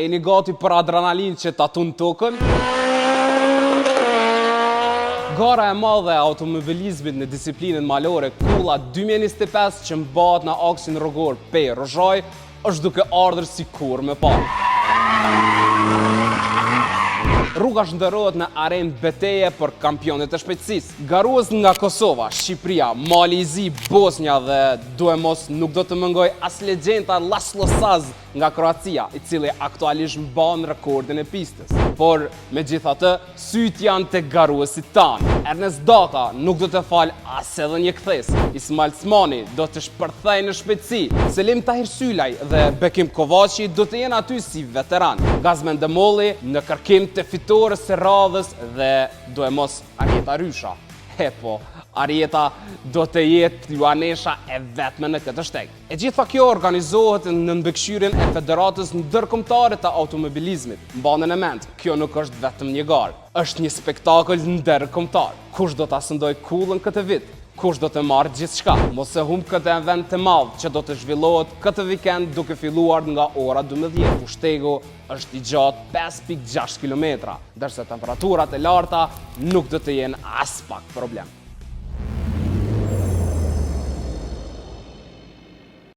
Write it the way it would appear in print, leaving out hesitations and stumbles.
A jeni gati për adrenalin që ta tun tokën? Gara e madhe e automobilizmit në disiplinën malore Kulla 2025 që mbahet në aksin rrugor Pej Rozhaj është duke ardhur si kur më parë. Rruga shndërrohet në arenë betejë për kampionët e shpejtësisë. Garues nga Kosova, Shqipëria, Mali i Zi, Bosnja dhe duhe mos nuk do të mëngoj as legjenda Laslo Saz nga Kroacia, i cili aktualisht mban rekordin e pistës. Por megjithatë, syt janë tek garuesit tanë. Ernest Data nuk do të fal as edhe një kthes. Ismail Cmani do të shpërthejë në shpejtësi. Selim Tahir Sylaj dhe Bekim Kovaçi do të jenë aty si veteran. Gazmen Demolli në kërkim të fitores së radhës dhe duhe mos Arieta Rysha. Po, Arieta do të jetë juanesha e vetme në këtë shteg. E gjitha kjo organizohet në mbikëqyrjen e Federatës Ndërkombëtare të Automobilizmit. Mbanën e mend, kjo nuk është vetëm një garë, është një spektakël ndërkombëtar. Kush do ta sëndoj kullën këtë vit? Kush do të marrë gjithçka? Mos e humb këtë event të madh që do të zhvillohet këtë vikend duke filluar nga ora 12. Shtegu është i gjatë 5.6 km, ndërsa temperaturat e larta nuk do të jenë as pak problem.